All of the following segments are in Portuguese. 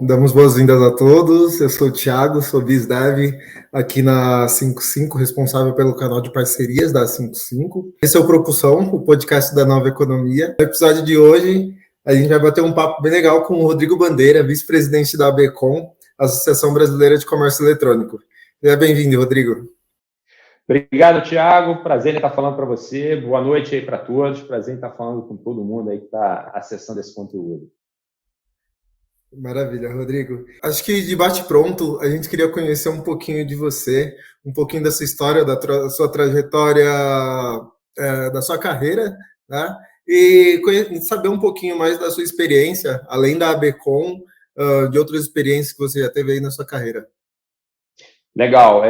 Damos boas-vindas a todos. Eu sou o Thiago, sou BizDev aqui na 55, responsável pelo canal de parcerias da 55. Esse é o Propulsão, o podcast da Nova Economia. No episódio de hoje, a gente vai bater um papo bem legal com o Rodrigo Bandeira, vice-presidente da ABECom, Associação Brasileira de Comércio Eletrônico. Seja bem-vindo, Rodrigo. Obrigado, Thiago. Prazer em estar falando para você. Boa noite aí para todos. Prazer em estar falando com todo mundo aí que está acessando esse conteúdo. Maravilha, Rodrigo. Acho que de bate-pronto, a gente queria conhecer um pouquinho de você, um pouquinho da sua história, da sua trajetória, da sua carreira, né? E saber um pouquinho mais da sua experiência, além da ABECom, de outras experiências que você já teve aí na sua carreira. Legal.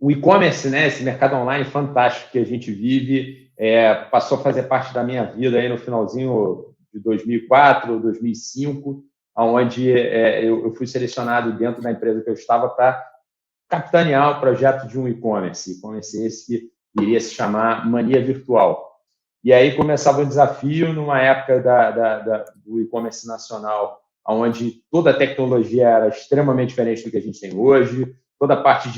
O e-commerce, né, esse mercado online fantástico que a gente vive, passou a fazer parte da minha vida aí no finalzinho de 2004, 2005, onde eu fui selecionado dentro da empresa que eu estava para capitanear o projeto de um e-commerce. E-commerce esse que iria se chamar Mania Virtual. E aí começava um desafio numa época do e-commerce nacional, onde toda a tecnologia era extremamente diferente do que a gente tem hoje, toda a parte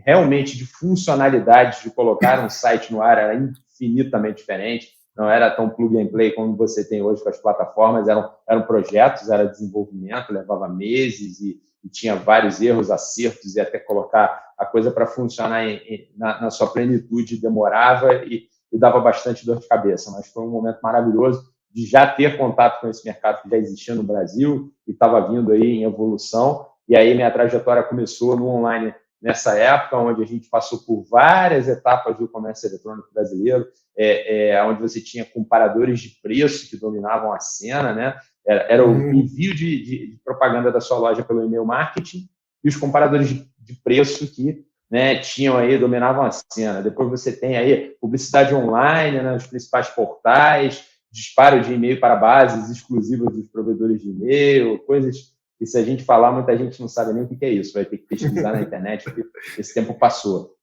realmente de funcionalidades de colocar um site no ar era infinitamente diferente. Não era tão plug and play como você tem hoje com as plataformas, eram projetos, era desenvolvimento, levava meses e tinha vários erros, acertos, e até colocar a coisa para funcionar na sua plenitude demorava e dava bastante dor de cabeça. Mas foi um momento maravilhoso de já ter contato com esse mercado que já existia no Brasil e estava vindo aí em evolução. E aí minha trajetória começou no online nessa época, onde a gente passou por várias etapas do comércio eletrônico brasileiro, onde você tinha comparadores de preço que dominavam a cena, né? Era o envio de propaganda da sua loja pelo e-mail marketing e os comparadores de preço que, né, dominavam a cena. Depois você tem aí publicidade online, né, nos principais portais, disparo de e-mail para bases exclusivas dos provedores de e-mail, coisas que, se a gente falar, muita gente não sabe nem o que é isso, vai ter que pesquisar na internet, porque esse tempo passou.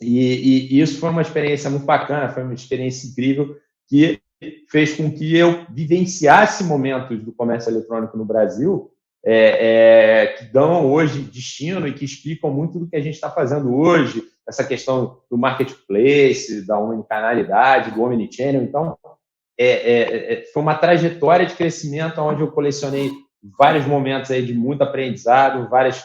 E isso foi uma experiência muito bacana, foi uma experiência incrível que fez com que eu vivenciasse momentos do comércio eletrônico no Brasil que dão hoje destino e que explicam muito do que a gente está fazendo hoje, essa questão do marketplace, da omnicanalidade, do omnichannel. Então, foi uma trajetória de crescimento onde eu colecionei vários momentos aí de muito aprendizado, várias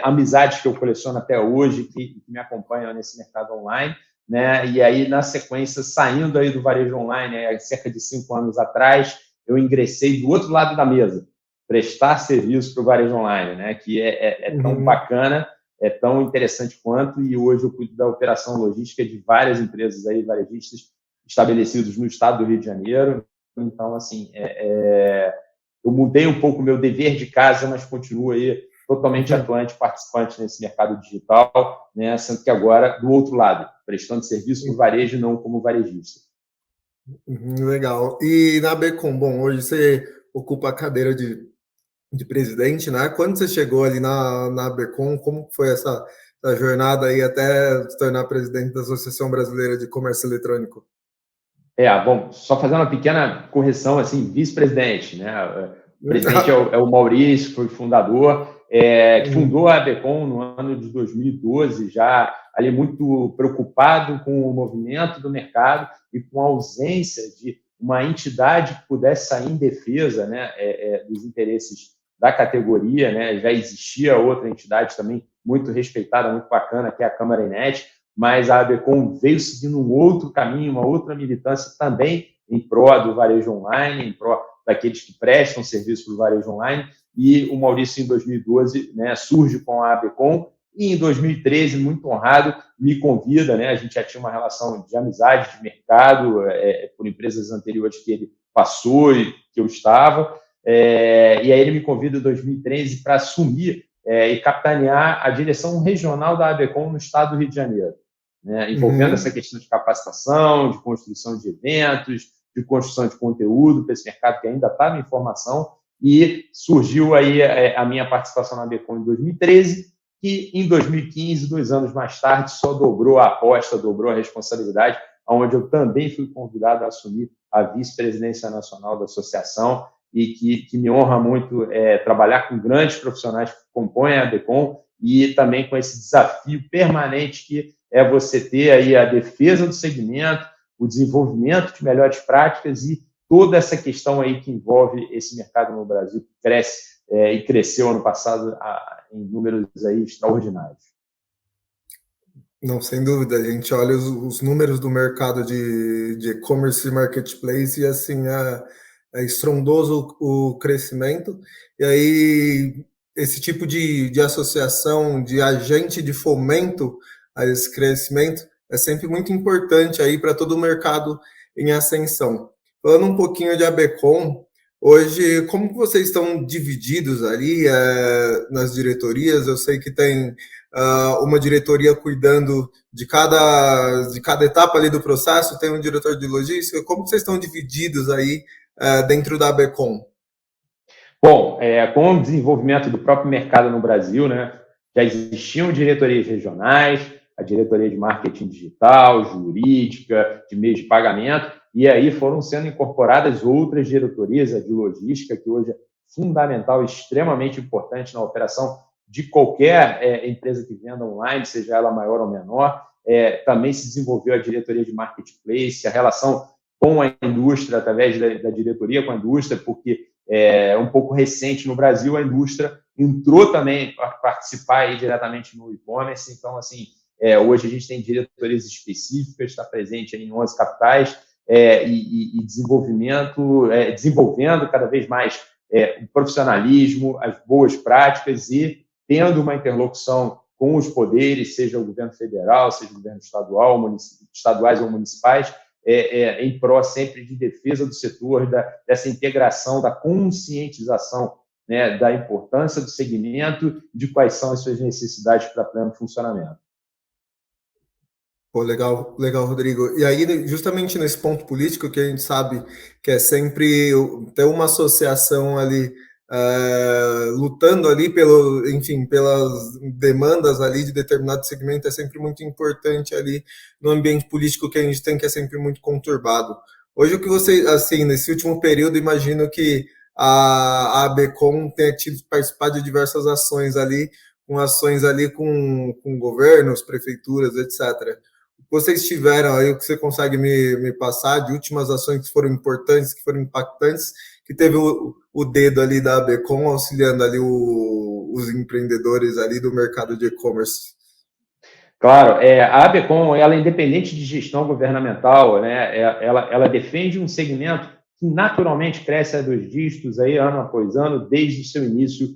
amizades que eu coleciono até hoje, que me acompanham nesse mercado online, né? E aí, na sequência, saindo aí do varejo online, há cerca de 5 anos atrás, eu ingressei do outro lado da mesa, prestar serviço para o varejo online, né? Que é tão bacana, é tão interessante quanto, e hoje eu cuido da operação logística de várias empresas aí, varejistas estabelecidos no estado do Rio de Janeiro. Então, assim, eu mudei um pouco o meu dever de casa, mas continuo aí totalmente atuante, participante nesse mercado digital, né? Sendo que agora, do outro lado, prestando serviço para o varejo, não como varejista. Legal. E na ABECom, bom, hoje você ocupa a cadeira de presidente, né? Quando você chegou ali na ABECom, como foi essa jornada aí até se tornar presidente da Associação Brasileira de Comércio Eletrônico? Bom, só fazer uma pequena correção, assim, vice-presidente, né? O presidente é o Maurício, foi fundador, que fundou a ABECom no ano de 2012, já ali muito preocupado com o movimento do mercado e com a ausência de uma entidade que pudesse sair em defesa, né, dos interesses da categoria, né? Já existia outra entidade também muito respeitada, muito bacana, que é a Câmara Enet, mas a ABECom veio seguindo um outro caminho, uma outra militância também em pró do varejo online, em pró daqueles que prestam serviço para o varejo online, e o Maurício, em 2012, né, surge com a ABECom, e em 2013, muito honrado, me convida, né, a gente já tinha uma relação de amizade, de mercado, por empresas anteriores que ele passou e que eu estava, e aí ele me convida em 2013 para assumir e capitanear a direção regional da ABECom no estado do Rio de Janeiro, né, envolvendo essa questão de capacitação, de construção de eventos, de construção de conteúdo para esse mercado que ainda estava em formação, e surgiu aí a minha participação na ABECom em 2013, que em 2015, 2 anos mais tarde, só dobrou a aposta, dobrou a responsabilidade, onde eu também fui convidado a assumir a vice-presidência nacional da associação, e que me honra muito trabalhar com grandes profissionais que compõem a ABECOM e também com esse desafio permanente que é você ter aí a defesa do segmento, o desenvolvimento de melhores práticas e toda essa questão aí que envolve esse mercado no Brasil, que cresce e cresceu ano passado em números aí extraordinários. Não, sem dúvida. A gente olha os números do mercado de e-commerce e marketplace e, assim, é estrondoso o crescimento. E aí, esse tipo de associação, de agente de fomento a esse crescimento, é sempre muito importante aí para todo o mercado em ascensão. Falando um pouquinho de ABECOM, hoje, como que vocês estão divididos ali nas diretorias? Eu sei que tem uma diretoria cuidando de cada etapa ali do processo, tem um diretor de logística. Como que vocês estão divididos aí dentro da ABECOM? Bom, com o desenvolvimento do próprio mercado no Brasil, né, já existiam diretorias regionais, a diretoria de marketing digital, jurídica, de meios de pagamento, e aí foram sendo incorporadas outras diretorias, a de logística, que hoje é fundamental, extremamente importante na operação de qualquer empresa que venda online, seja ela maior ou menor. Também se desenvolveu a diretoria de marketplace, a relação com a indústria, através da diretoria com a indústria, porque é um pouco recente no Brasil, a indústria entrou também para participar aí diretamente no e-commerce. Então, assim, hoje a gente tem diretorias específicas, está presente em 11 capitais, e desenvolvendo cada vez mais o profissionalismo, as boas práticas e tendo uma interlocução com os poderes, seja o governo federal, seja o governo estaduais ou municipais, em pró sempre de defesa do setor, dessa integração, da conscientização, né, da importância do segmento e de quais são as suas necessidades para pleno funcionamento. Pô, legal, Rodrigo. E aí, justamente nesse ponto político, que a gente sabe que é sempre ter uma associação ali lutando ali pelas demandas ali de determinado segmento, é sempre muito importante ali no ambiente político que a gente tem, que é sempre muito conturbado. Hoje, o que você, assim, nesse último período, imagino que a ABECOM tenha tido que participar de diversas ações ali com governos, prefeituras, etc. Vocês tiveram aí, o que você consegue me passar de últimas ações que foram importantes, que foram impactantes, que teve o dedo ali da ABECOM auxiliando ali os empreendedores ali do mercado de e-commerce? Claro, a ABECOM, ela é independente de gestão governamental, né? Ela defende um segmento que naturalmente cresce a 2 dígitos aí, ano após ano, desde o seu início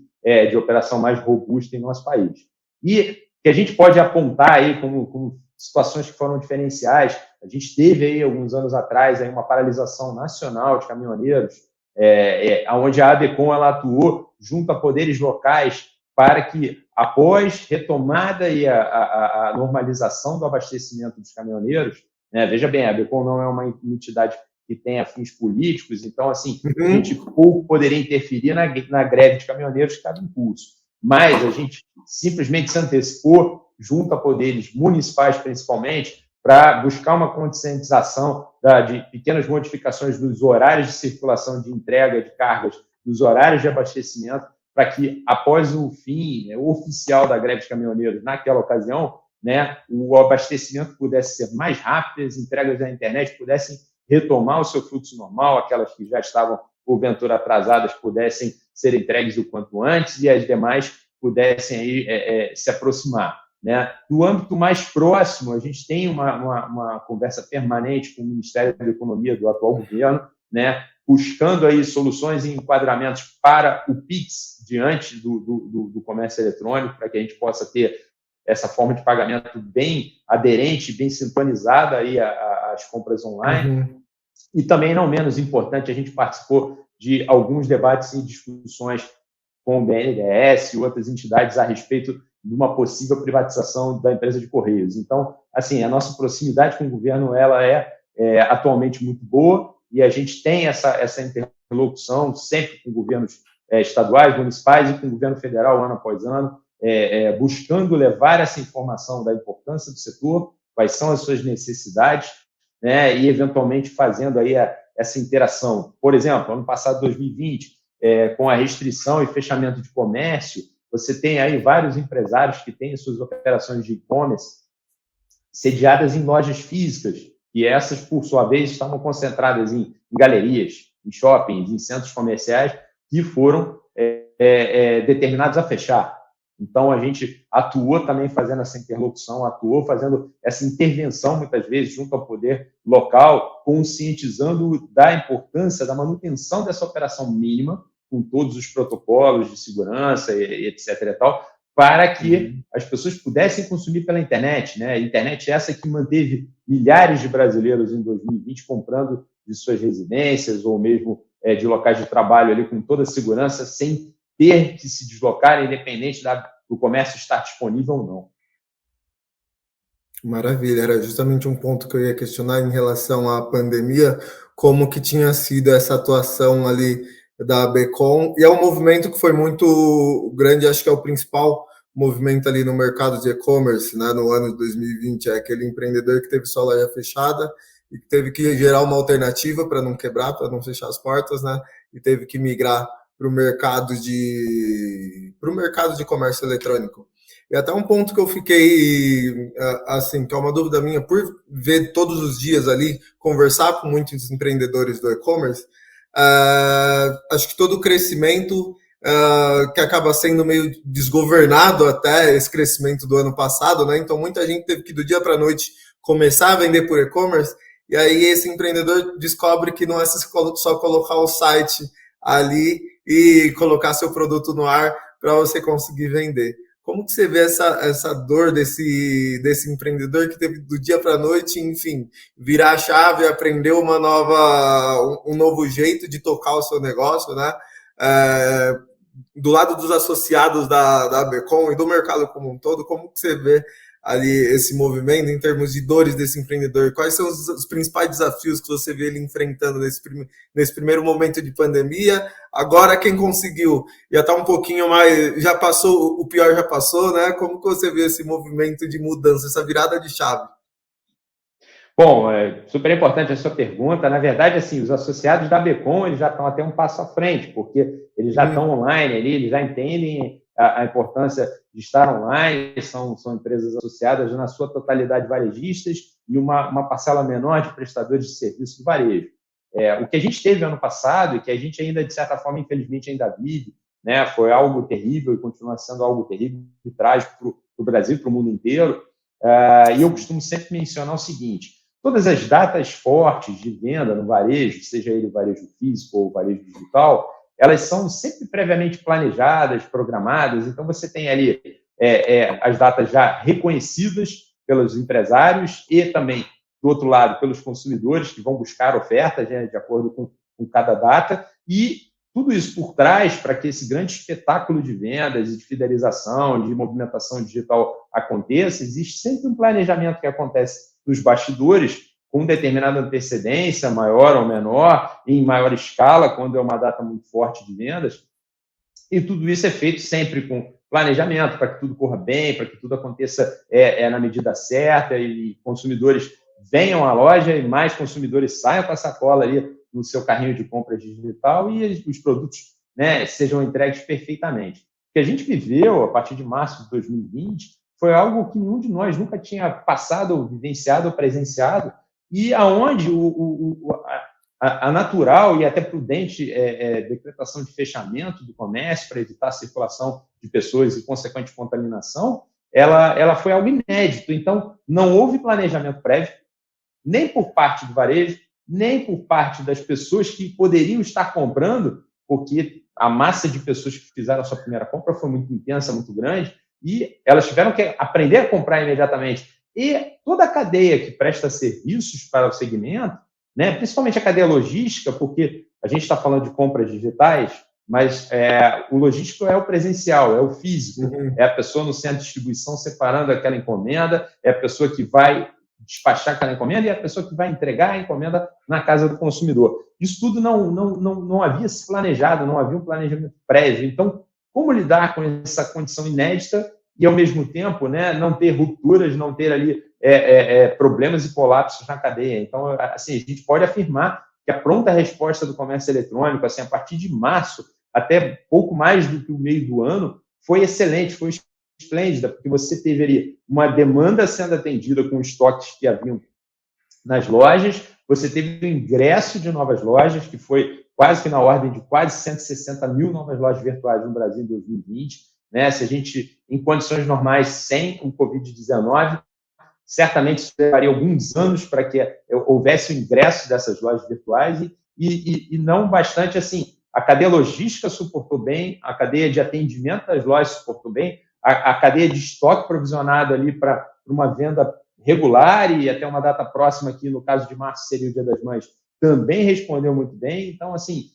de operação mais robusta em nosso país. E que a gente pode apontar aí como situações que foram diferenciais. A gente teve aí, alguns anos atrás, aí uma paralisação nacional de caminhoneiros, onde a ABECOM ela atuou junto a poderes locais para que, após retomada e a normalização do abastecimento dos caminhoneiros, né, veja bem, a ABECOM não é uma entidade que tenha fins políticos, então, assim, a gente pouco poderia interferir na greve de caminhoneiros que estava em curso. Mas a gente simplesmente se antecipou, junto a poderes municipais, principalmente, para buscar uma conscientização de pequenas modificações dos horários de circulação de entrega de cargas, dos horários de abastecimento, para que, após o fim oficial da greve de caminhoneiros naquela ocasião, né, o abastecimento pudesse ser mais rápido, as entregas da internet pudessem retomar o seu fluxo normal, aquelas que já estavam, porventura, atrasadas, pudessem ser entregues o quanto antes e as demais pudessem aí, se aproximar. Né? No âmbito mais próximo, a gente tem uma conversa permanente com o Ministério da Economia do atual governo, né? Buscando aí soluções e enquadramentos para o PIX diante do comércio eletrônico, para que a gente possa ter essa forma de pagamento bem aderente, bem sintonizada aí às compras online. E também, não menos importante, a gente participou de alguns debates e discussões com o BNDES e outras entidades a respeito de uma possível privatização da empresa de Correios. Então, assim, a nossa proximidade com o governo ela é atualmente muito boa e a gente tem essa interlocução sempre com governos estaduais, municipais e com o governo federal ano após ano, buscando levar essa informação da importância do setor, quais são as suas necessidades, né, e eventualmente fazendo aí essa interação. Por exemplo, ano passado, 2020, com a restrição e fechamento de comércio, você tem aí vários empresários que têm suas operações de e-commerce sediadas em lojas físicas, e essas, por sua vez, estavam concentradas em galerias, em shoppings, em centros comerciais, que foram determinados a fechar. Então, a gente atuou também fazendo essa interlocução, atuou fazendo essa intervenção, muitas vezes, junto ao poder local, conscientizando da importância da manutenção dessa operação mínima, com todos os protocolos de segurança, etc. e tal, para que as pessoas pudessem consumir pela internet, né? A internet é essa que manteve milhares de brasileiros em 2020 comprando de suas residências ou mesmo de locais de trabalho ali com toda a segurança, sem ter que se deslocar, independente do comércio estar disponível ou não. Maravilha, era justamente um ponto que eu ia questionar em relação à pandemia, como que tinha sido essa atuação ali da Becom, e é um movimento que foi muito grande, acho que é o principal movimento ali no mercado de e-commerce, né, no ano de 2020, é aquele empreendedor que teve sua loja fechada e que teve que gerar uma alternativa para não quebrar, para não fechar as portas, né, e teve que migrar para o mercado de comércio eletrônico. E até um ponto que eu fiquei, assim, que é uma dúvida minha, por ver todos os dias ali, conversar com muitos empreendedores do e-commerce, acho que todo o crescimento que acaba sendo meio desgovernado até esse crescimento do ano passado, né? Então, muita gente teve que, do dia para a noite, começar a vender por e-commerce, e aí esse empreendedor descobre que não é só colocar o site ali e colocar seu produto no ar para você conseguir vender. Como que você vê essa dor desse empreendedor que teve do dia para a noite, enfim, virar a chave, aprender um novo jeito de tocar o seu negócio, né? Do lado dos associados da Becom e do mercado como um todo, como que você vê ali esse movimento em termos de dores desse empreendedor? Quais são os principais desafios que você vê ele enfrentando nesse primeiro momento de pandemia? Agora, quem conseguiu já está um pouquinho mais, já passou, o pior já passou, né? Como que você vê esse movimento de mudança, essa virada de chave? Bom, é super importante a sua pergunta. Na verdade, assim, os associados da Becom, eles já estão até um passo à frente, porque eles já estão online ali, eles já entendem a importância de estar online, são empresas associadas na sua totalidade varejistas e uma parcela menor de prestadores de serviço do varejo. O que a gente teve ano passado e que a gente ainda, de certa forma, infelizmente, ainda vive, né, foi algo terrível e continua sendo algo terrível e trágico para o Brasil, para o mundo inteiro. E eu costumo sempre mencionar o seguinte: todas as datas fortes de venda no varejo, seja ele varejo físico ou varejo digital, elas são sempre previamente planejadas, programadas. Então, você tem ali as datas já reconhecidas pelos empresários e também, do outro lado, pelos consumidores que vão buscar ofertas, né, de acordo com cada data. E tudo isso por trás, para que esse grande espetáculo de vendas, de fidelização, de movimentação digital aconteça, existe sempre um planejamento que acontece nos bastidores, com determinada antecedência, maior ou menor, em maior escala, quando é uma data muito forte de vendas. E tudo isso é feito sempre com planejamento, para que tudo corra bem, para que tudo aconteça na medida certa e consumidores venham à loja e mais consumidores saiam com a sacola ali no seu carrinho de compras digital e os produtos, né, sejam entregues perfeitamente. O que a gente viveu a partir de março de 2020 foi algo que nenhum de nós nunca tinha passado, ou vivenciado, ou presenciado, e aonde a natural e até prudente decretação de fechamento do comércio para evitar a circulação de pessoas e consequente contaminação, ela foi algo inédito. Então, não houve planejamento prévio, nem por parte do varejo, nem por parte das pessoas que poderiam estar comprando, porque a massa de pessoas que fizeram a sua primeira compra foi muito intensa, muito grande, e elas tiveram que aprender a comprar imediatamente. E toda a cadeia que presta serviços para o segmento, né, principalmente a cadeia logística, porque a gente está falando de compras digitais, mas o logístico é o presencial, é o físico, é a pessoa no centro de distribuição separando aquela encomenda, é a pessoa que vai despachar aquela encomenda e é a pessoa que vai entregar a encomenda na casa do consumidor. Isso tudo não havia se planejado, não havia um planejamento prévio. Então, como lidar com essa condição inédita e, ao mesmo tempo, né, não ter rupturas, não ter ali problemas e colapsos na cadeia? Então, assim, a gente pode afirmar que a pronta resposta do comércio eletrônico, assim, a partir de março, até pouco mais do que o meio do ano, foi excelente, foi esplêndida, porque você teve ali uma demanda sendo atendida com estoques que haviam nas lojas, você teve o ingresso de novas lojas, que foi quase que na ordem de quase 160 mil novas lojas virtuais no Brasil em 2020, né? Se a gente, em condições normais, sem o Covid-19, certamente isso levaria alguns anos para que houvesse o ingresso dessas lojas virtuais e não bastante assim. A cadeia logística suportou bem, a cadeia de atendimento das lojas suportou bem, a cadeia de estoque provisionado ali para uma venda regular e até uma data próxima, que no caso de março seria o Dia das Mães, também respondeu muito bem. Então, assim,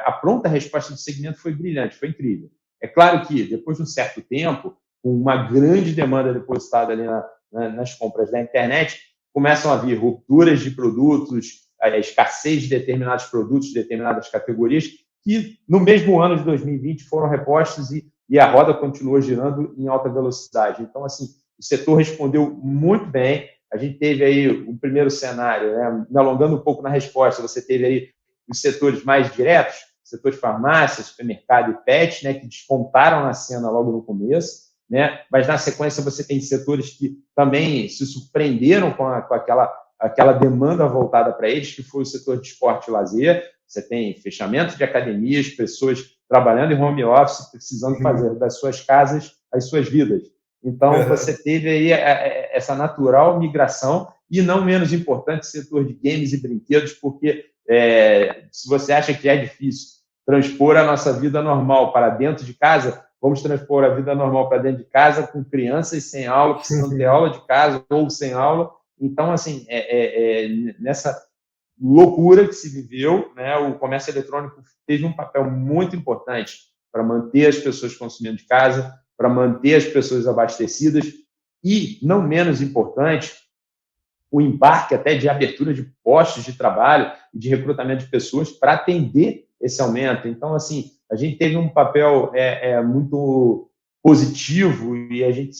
a pronta resposta do segmento foi brilhante, foi incrível. É claro que, depois de um certo tempo, com uma grande demanda depositada ali nas compras da internet, começam a vir rupturas de produtos, a escassez de determinados produtos, de determinadas categorias, que no mesmo ano de 2020 foram repostos e a roda continuou girando em alta velocidade. Então, assim, o setor respondeu muito bem. A gente teve aí um primeiro cenário, né? Me alongando um pouco na resposta, você teve aí os setores mais diretos, setor de farmácia, supermercado e pet, né, que despontaram na cena logo no começo, né? Mas na sequência você tem setores que também se surpreenderam com aquela demanda voltada para eles, que foi o setor de esporte e lazer. Você tem fechamento de academias, pessoas trabalhando em home office, precisando fazer das suas casas as suas vidas. Então, você teve aí essa natural migração e, não menos importante, setor de games e brinquedos, porque se você acha que é difícil transpor a nossa vida normal para dentro de casa, vamos transpor a vida normal para dentro de casa com crianças sem aula, precisando ter aula de casa ou sem aula. Então, assim, nessa loucura que se viveu, né, o comércio eletrônico teve um papel muito importante para manter as pessoas consumindo de casa, para manter as pessoas abastecidas e, não menos importante, o embarque até de abertura de postos de trabalho e de recrutamento de pessoas para atender esse aumento. Então, assim, a gente teve um papel muito positivo e a gente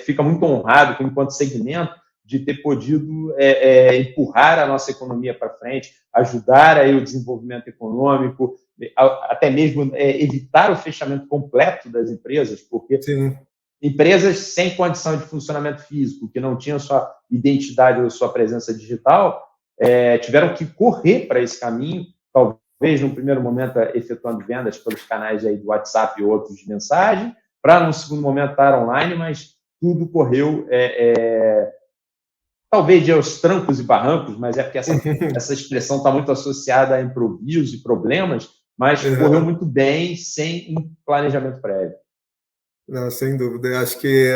fica muito honrado, enquanto segmento, de ter podido empurrar a nossa economia para frente, ajudar aí o desenvolvimento econômico, até mesmo evitar o fechamento completo das empresas, porque Sim. Empresas sem condição de funcionamento físico, que não tinham sua identidade ou sua presença digital, tiveram que correr para esse caminho, talvez no primeiro momento efetuando vendas pelos canais aí do WhatsApp ou outros de mensagem, para no segundo momento estar online, mas tudo correu talvez aos trancos e barrancos, mas é porque essa expressão está muito associada a improviso e problemas, mas correu muito bem, sem um planejamento prévio. Não, sem dúvida. Eu acho que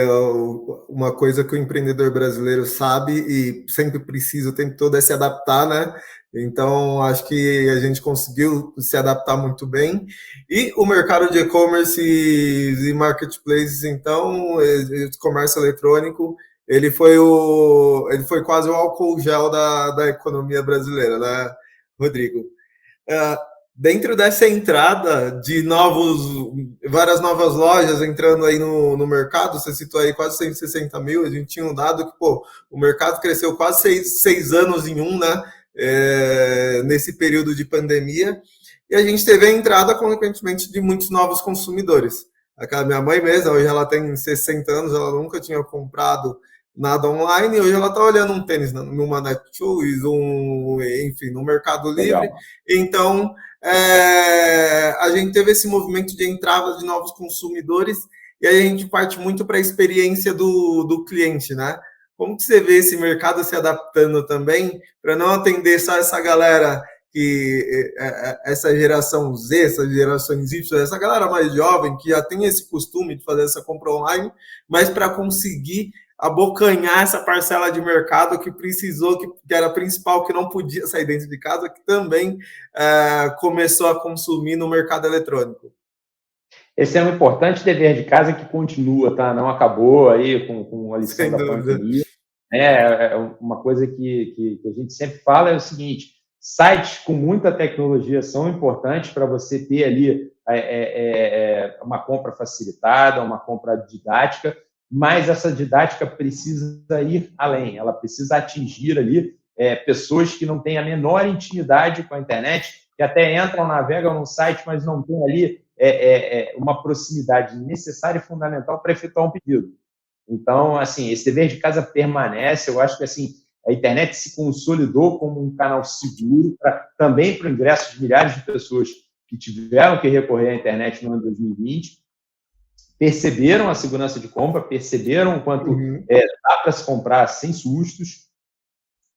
uma coisa que o empreendedor brasileiro sabe e sempre precisa o tempo todo é se adaptar, né? Então, acho que a gente conseguiu se adaptar muito bem. E o mercado de e-commerce e marketplaces, então, comércio eletrônico, ele foi quase o álcool gel da economia brasileira, né, Rodrigo? Dentro dessa entrada de várias novas lojas entrando aí no mercado, você citou aí quase 160 mil, a gente tinha um dado que, o mercado cresceu quase seis anos em né, nesse período de pandemia, e a gente teve a entrada, consequentemente, de muitos novos consumidores. Aquela minha mãe mesmo, hoje ela tem 60 anos, ela nunca tinha comprado nada online, hoje ela está olhando um tênis numa Netshoes, enfim, no Mercado Livre. Legal. Então, a gente teve esse movimento de entrada de novos consumidores e aí a gente parte muito para a experiência do cliente, né? Como que você vê esse mercado se adaptando também para não atender só essa galera essa geração Z, essa geração Y, essa galera mais jovem que já tem esse costume de fazer essa compra online, mas para conseguir abocanhar essa parcela de mercado que precisou, que era a principal, que não podia sair dentro de casa, que também começou a consumir no mercado eletrônico. Esse é um importante dever de casa que continua, tá? Não acabou aí com a lição da pandemia. Uma coisa que a gente sempre fala é o seguinte: sites com muita tecnologia são importantes para você ter ali uma compra facilitada, uma compra didática, mas essa didática precisa ir além, ela precisa atingir ali pessoas que não têm a menor intimidade com a internet, que até entram, navegam no site, mas não têm ali uma proximidade necessária e fundamental para efetuar um pedido. Então, assim, esse dever de casa permanece. Eu acho que assim, a internet se consolidou como um canal seguro também para o ingresso de milhares de pessoas que tiveram que recorrer à internet no ano 2020, perceberam a segurança de compra, perceberam o quanto dá para se comprar sem sustos,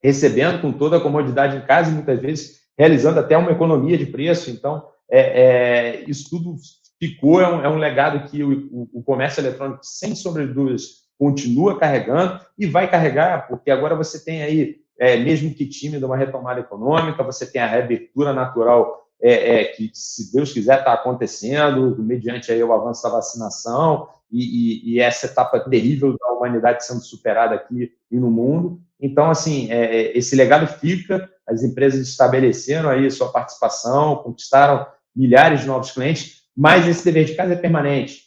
recebendo com toda a comodidade em casa e muitas vezes realizando até uma economia de preço. Então, isso tudo ficou, é um legado que o comércio eletrônico, sem sombra de dúvidas, continua carregando e vai carregar, porque agora você tem aí, mesmo que tímida, uma retomada econômica, você tem a reabertura natural que, se Deus quiser, está acontecendo, mediante aí o avanço da vacinação e essa etapa terrível da humanidade sendo superada aqui e no mundo. Então, assim, esse legado fica, as empresas estabeleceram aí sua participação, conquistaram milhares de novos clientes, mas esse dever de casa é permanente,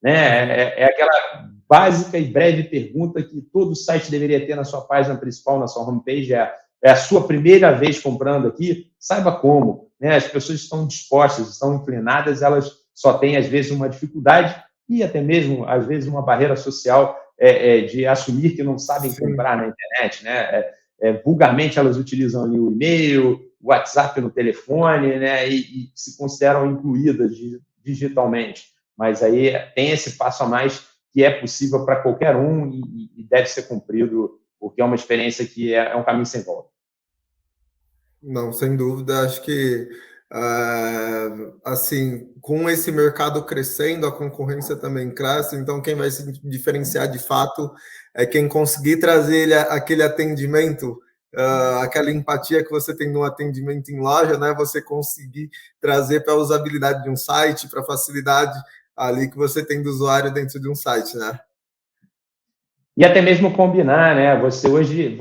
né? É aquela básica e breve pergunta que todo site deveria ter na sua página principal, na sua homepage, é a sua primeira vez comprando aqui? Saiba como, né? As pessoas estão dispostas, estão inclinadas, elas só têm, às vezes, uma dificuldade e até mesmo, às vezes, uma barreira social de assumir que não sabem comprar na internet, né? Vulgarmente, elas utilizam ali o e-mail, o WhatsApp no telefone, né? E se consideram incluídas digitalmente. Mas aí tem esse passo a mais que é possível para qualquer um e deve ser cumprido, porque é uma experiência que é um caminho sem volta. Não, sem dúvida. Acho que, assim, com esse mercado crescendo, a concorrência também cresce. Então, quem vai se diferenciar de fato é quem conseguir trazer aquele atendimento, aquela empatia que você tem no atendimento em loja, né? Você conseguir trazer para a usabilidade de um site, para a facilidade ali que você tem do usuário dentro de um site, né? E até mesmo combinar, né? Hoje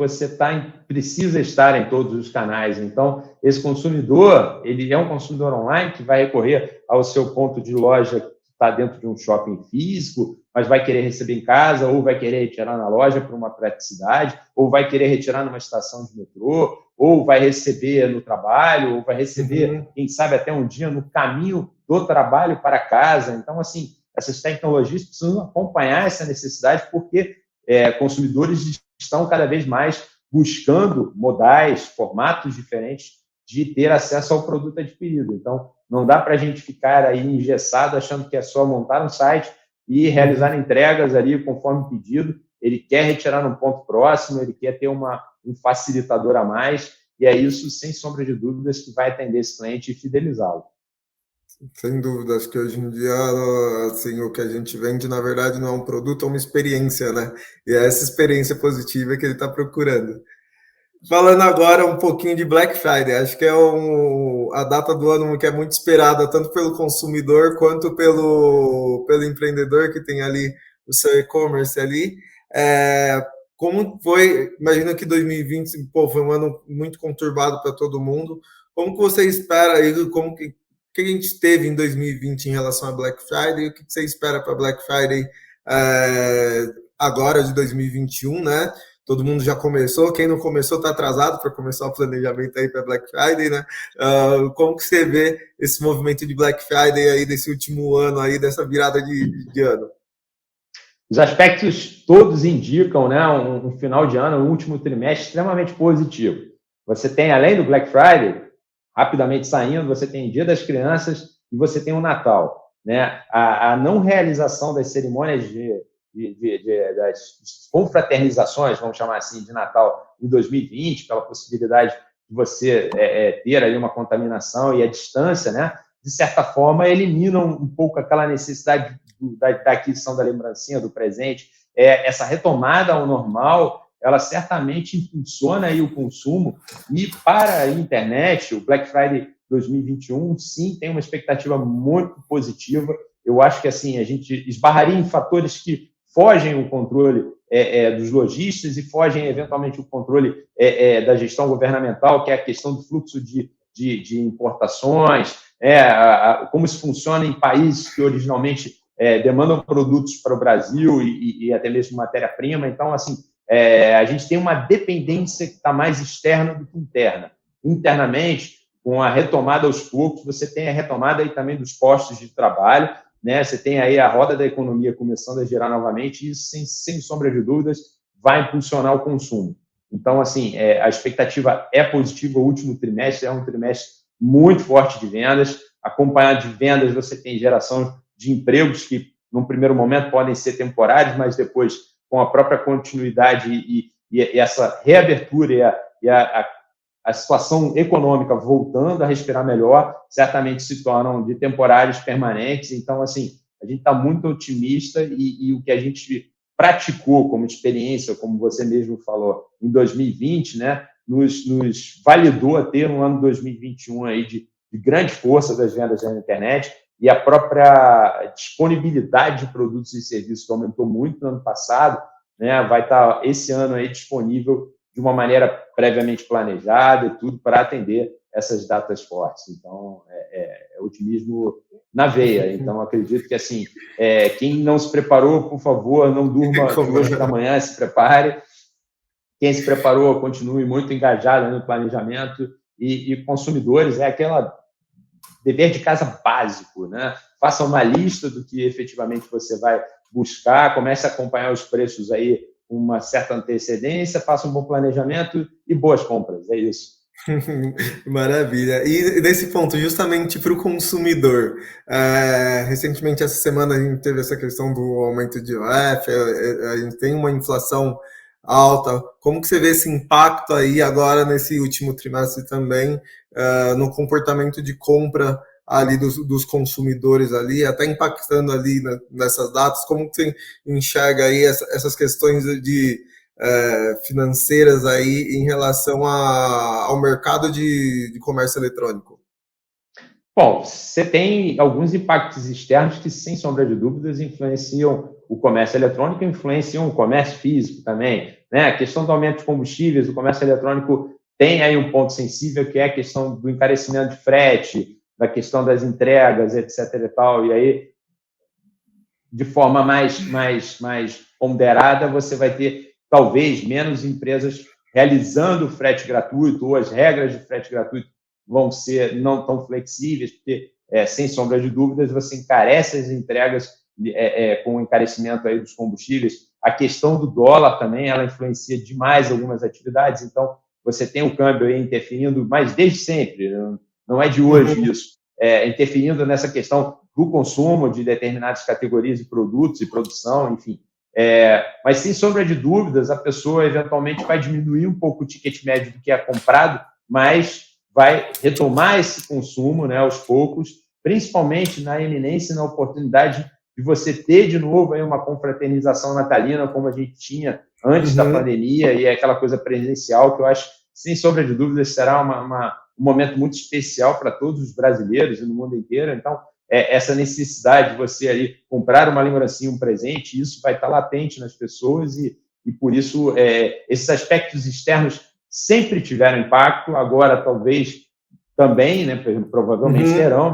precisa estar em todos os canais. Então, esse consumidor, ele é um consumidor online que vai recorrer ao seu ponto de loja que está dentro de um shopping físico, mas vai querer receber em casa, ou vai querer retirar na loja por uma praticidade, ou vai querer retirar numa estação de metrô, ou vai receber no trabalho, ou vai receber, quem sabe, até um dia no caminho do trabalho para casa. Então, assim, essas tecnologias precisam acompanhar essa necessidade, porque consumidores estão cada vez mais buscando modais, formatos diferentes de ter acesso ao produto adquirido. Então, não dá para a gente ficar aí engessado achando que é só montar um site e realizar entregas ali conforme pedido. Ele quer retirar num ponto próximo, ele quer ter um facilitador a mais, e é isso, sem sombra de dúvidas, que vai atender esse cliente e fidelizá-lo. Sem dúvida, acho que hoje em dia, assim, o que a gente vende, na verdade, não é um produto, é uma experiência, né? E é essa experiência positiva que ele está procurando. Falando agora um pouquinho de Black Friday, acho que é a data do ano que é muito esperada, tanto pelo consumidor quanto pelo empreendedor que tem ali o seu e-commerce ali. Como foi, imagino que 2020 foi um ano muito conturbado para todo mundo. Como que você espera aí, que a gente teve em 2020 em relação a Black Friday, o que você espera para Black Friday agora de 2021, né? Todo mundo já começou, quem não começou está atrasado para começar o planejamento aí para Black Friday, né? Como que você vê esse movimento de Black Friday aí desse último ano aí, dessa virada de ano? Os aspectos todos indicam, né, um final de ano, um último trimestre extremamente positivo. Você tem, além do Black Friday, rapidamente saindo, você tem Dia das Crianças e você tem o Natal, né? A não realização das cerimônias das confraternizações, vamos chamar assim, de Natal em 2020, pela possibilidade de você ter aí uma contaminação e a distância, né? De certa forma, eliminam um pouco aquela necessidade da aquisição da lembrancinha, do presente. Essa retomada ao normal, ela certamente impulsiona aí o consumo, e para a internet, o Black Friday 2021, sim, tem uma expectativa muito positiva. Eu acho que assim, a gente esbarraria em fatores que fogem o controle dos lojistas e fogem, eventualmente, o controle da gestão governamental, que é a questão do fluxo de importações, como isso funciona em países que originalmente demandam produtos para o Brasil e até mesmo matéria-prima. Então, assim, a gente tem uma dependência que está mais externa do que interna. Internamente, com a retomada aos poucos, você tem a retomada aí também dos postos de trabalho, né? Você tem aí a roda da economia começando a girar novamente, e isso, sem sombra de dúvidas, vai impulsionar o consumo. Então, assim, a expectativa é positiva. O último trimestre é um trimestre muito forte de vendas. Acompanhado de vendas, você tem geração de empregos que, num primeiro momento, podem ser temporários, mas depois, com a própria continuidade e essa reabertura e a situação econômica voltando a respirar melhor, certamente se tornam de temporários permanentes. Então, assim, a gente está muito otimista e o que a gente praticou como experiência, como você mesmo falou, em 2020, né, nos validou a ter um ano 2021 aí de grande força das vendas na internet, e a própria disponibilidade de produtos e serviços que aumentou muito no ano passado, né, vai estar esse ano aí disponível de uma maneira previamente planejada e tudo para atender essas datas fortes. Então, é otimismo na veia. Então, acredito que, assim, quem não se preparou, por favor, não durma de hoje para amanhã, se prepare. Quem se preparou, continue muito engajado no planejamento. E consumidores, aquela dever de casa básico, né? Faça uma lista do que efetivamente você vai buscar, comece a acompanhar os preços aí com uma certa antecedência, faça um bom planejamento e boas compras, é isso. Maravilha. E nesse ponto, justamente para o consumidor, recentemente, essa semana, a gente teve essa questão do aumento de IOF, a gente tem uma inflação alta. Como que você vê esse impacto aí agora nesse último trimestre também, no comportamento de compra ali dos consumidores ali, até impactando ali nessas datas? Como que você enxerga aí essas questões financeiras aí em relação ao mercado de comércio eletrônico? Bom, você tem alguns impactos externos que, sem sombra de dúvidas, influenciam o comércio eletrônico, influenciam o comércio físico também, né? A questão do aumento de combustíveis, o comércio eletrônico tem aí um ponto sensível, que é a questão do encarecimento de frete, da questão das entregas, etc. e tal. E aí, de forma mais ponderada, você vai ter, talvez, menos empresas realizando frete gratuito, ou as regras de frete gratuito vão ser não tão flexíveis, porque, sem sombra de dúvidas, você encarece as entregas com o encarecimento aí dos combustíveis. A questão do dólar também, ela influencia demais algumas atividades, então você tem o câmbio aí interferindo, mas desde sempre, não é de hoje isso, interferindo nessa questão do consumo de determinadas categorias de produtos e produção, enfim. Mas, sem sombra de dúvidas, a pessoa eventualmente vai diminuir um pouco o ticket médio do que é comprado, mas vai retomar esse consumo, né, aos poucos, principalmente na iminência e na oportunidade de você ter de novo aí uma confraternização natalina, como a gente tinha antes da pandemia, e é aquela coisa presencial que eu acho, sem sombra de dúvidas, será um momento muito especial para todos os brasileiros e no mundo inteiro. Então, essa necessidade de você ali comprar uma lembrancinha, um presente, isso vai estar latente nas pessoas e por isso, esses aspectos externos sempre tiveram impacto, agora talvez também, né, provavelmente terão,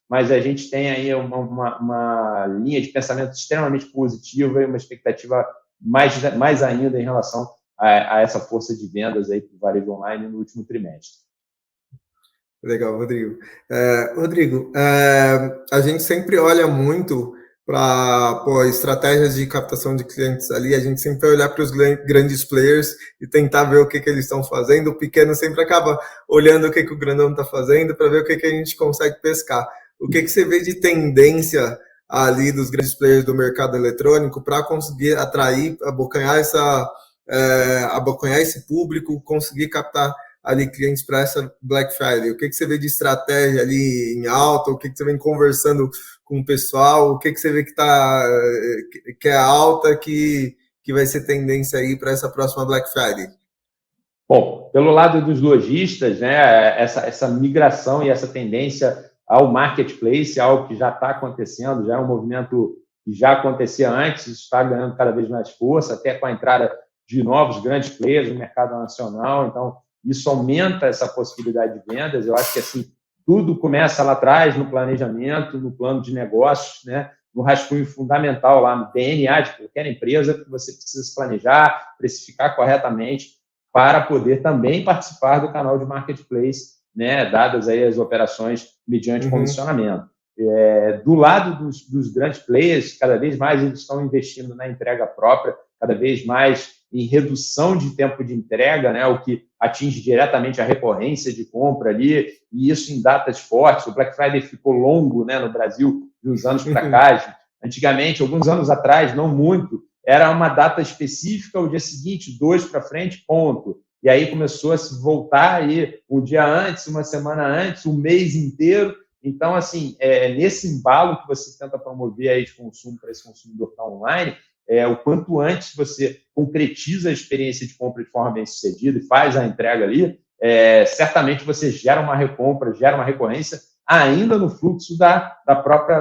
mas a gente tem aí uma linha de pensamento extremamente positiva e uma expectativa mais ainda em relação a essa força de vendas aí para o varejo online no último trimestre. Legal, Rodrigo. Rodrigo, a gente sempre olha muito para estratégias de captação de clientes ali, a gente sempre vai olhar para os grandes players e tentar ver o que eles estão fazendo. O pequeno sempre acaba olhando o que o grandão está fazendo para ver o que a gente consegue pescar. O que você vê de tendência ali dos grandes players do mercado eletrônico para conseguir atrair, abocanhar esse público, conseguir captar ali clientes para essa Black Friday? O que você vê de estratégia ali em alta? O que você vem conversando com o pessoal? O que você vê que é alta, que vai ser tendência aí para essa próxima Black Friday? Bom, pelo lado dos lojistas, né, essa migração e essa tendência ao marketplace, algo que já está acontecendo, já é um movimento que já acontecia antes, está ganhando cada vez mais força, até com a entrada de novos grandes players no mercado nacional. Então, isso aumenta essa possibilidade de vendas. Eu acho que, assim, tudo começa lá atrás, no planejamento, no plano de negócios, né? no rascunho fundamental lá no DNA de qualquer empresa que você precisa se planejar, precificar corretamente para poder também participar do canal de marketplace, né, dadas aí as operações mediante comissionamento. Do lado dos grandes players, cada vez mais eles estão investindo na entrega própria, cada vez mais em redução de tempo de entrega, né, o que atinge diretamente a recorrência de compra ali, e isso em datas fortes. O Black Friday ficou longo, né, no Brasil de uns anos para cá. Antigamente, alguns anos atrás, não muito, era uma data específica, o dia seguinte, 2 para frente, ponto. E aí começou a se voltar aí um dia antes, uma semana antes, um mês inteiro. Então, assim, nesse embalo que você tenta promover aí de consumo para esse consumidor que está online, o quanto antes você concretiza a experiência de compra de forma bem sucedida e faz a entrega ali, certamente você gera uma recompra, gera uma recorrência ainda no fluxo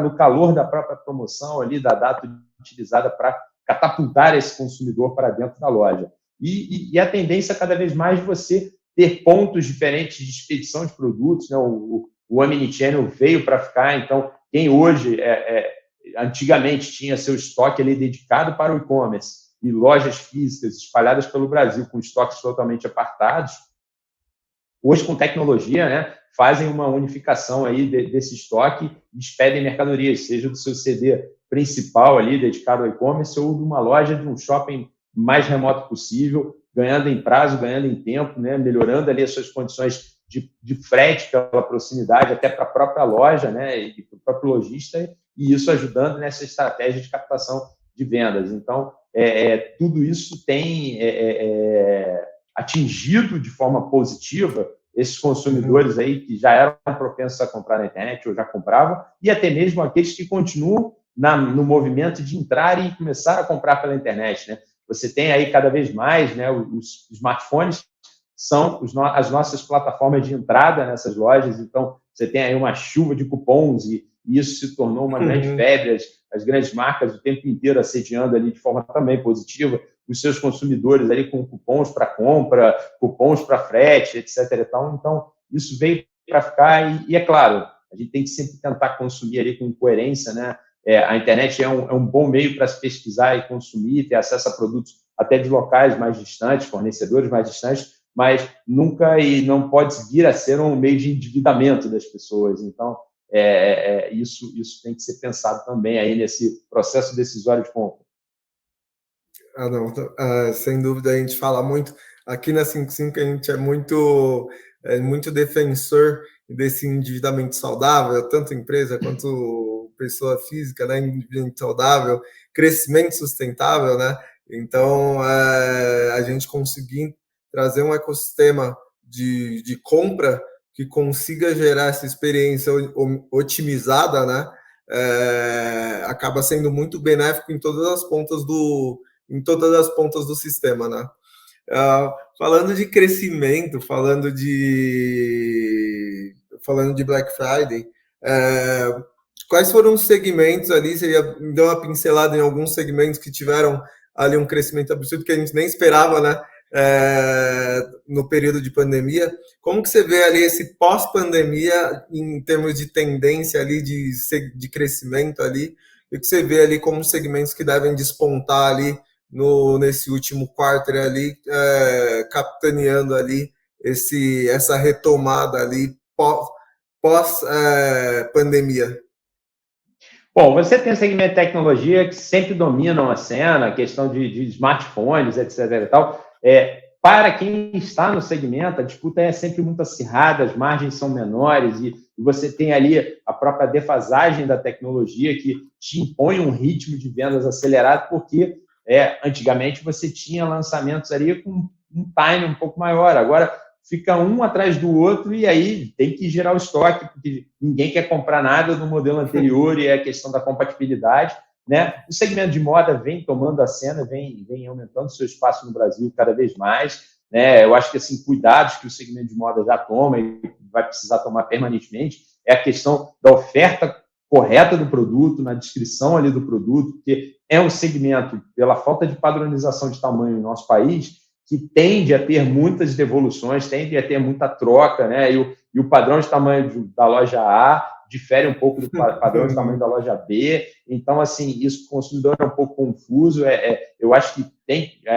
no calor da própria promoção ali, da data utilizada para catapultar esse consumidor para dentro da loja. E a tendência é cada vez mais de você ter pontos diferentes de expedição de produtos, né? O Omnichannel veio para ficar, então quem hoje antigamente tinha seu estoque ali dedicado para o e-commerce e lojas físicas espalhadas pelo Brasil com estoques totalmente apartados, hoje com tecnologia, né, fazem uma unificação aí desse estoque e expedem mercadorias, seja do seu CD principal ali dedicado ao e-commerce ou de uma loja de um shopping mais remoto possível, ganhando em prazo, ganhando em tempo, né, melhorando ali as suas condições de frete pela proximidade até para a própria loja, né, e para o próprio lojista, e isso ajudando nessa estratégia de captação de vendas. Então, tudo isso tem atingido de forma positiva esses consumidores aí que já eram propensos a comprar na internet ou já compravam, e até mesmo aqueles que continuam no movimento de entrar e começar a comprar pela internet, né? Você tem aí cada vez mais, né, os smartphones são as nossas plataformas de entrada nessas lojas, então você tem aí uma chuva de cupons e isso se tornou uma grande febre, as grandes marcas o tempo inteiro assediando ali de forma também positiva os seus consumidores ali com cupons para compra, cupons para frete, etc. Então, isso veio para ficar e, é claro, a gente tem que sempre tentar consumir ali com coerência, né? A internet é um bom meio para se pesquisar e consumir, ter acesso a produtos até de locais mais distantes, fornecedores mais distantes, mas nunca e não pode vir a ser um meio de endividamento das pessoas. Então, isso tem que ser pensado também aí nesse processo decisório de compra. Não, sem dúvida a gente fala muito. Aqui na 55 a gente é muito defensor desse endividamento saudável, tanto empresa quanto pessoa física, né? Endividamento saudável, crescimento sustentável, né? Então, a gente conseguir trazer um ecossistema de compra que consiga gerar essa experiência otimizada, né? Acaba sendo muito benéfico em todas as pontas do sistema, né? Falando de crescimento, falando de Black Friday, quais foram os segmentos ali? Você deu uma pincelada em alguns segmentos que tiveram ali um crescimento absurdo que a gente nem esperava, né? No período de pandemia. Como que você vê ali esse pós-pandemia em termos de tendência ali de crescimento ali? O que você vê ali como segmentos que devem despontar ali nesse último quarto ali, capitaneando ali essa retomada ali pós-pandemia? Bom, você tem o segmento de tecnologia que sempre dominam a cena, a questão de smartphones, etc. e tal. Para quem está no segmento, a disputa é sempre muito acirrada, as margens são menores e você tem ali a própria defasagem da tecnologia que te impõe um ritmo de vendas acelerado, porque antigamente você tinha lançamentos ali com um time um pouco maior. Agora fica um atrás do outro e aí tem que gerar o estoque, porque ninguém quer comprar nada do modelo anterior e é a questão da compatibilidade, né? O segmento de moda vem tomando a cena, vem aumentando seu espaço no Brasil cada vez mais, né? Eu acho que assim, cuidados que o segmento de moda já toma e vai precisar tomar permanentemente é a questão da oferta correta do produto, na descrição ali do produto, porque é um segmento, pela falta de padronização de tamanho no nosso país, que tende a ter muitas devoluções, tende a ter muita troca, né? E o padrão de tamanho da loja A difere um pouco do padrão de tamanho da loja B. Então, assim, isso para o consumidor é um pouco confuso. Eu acho que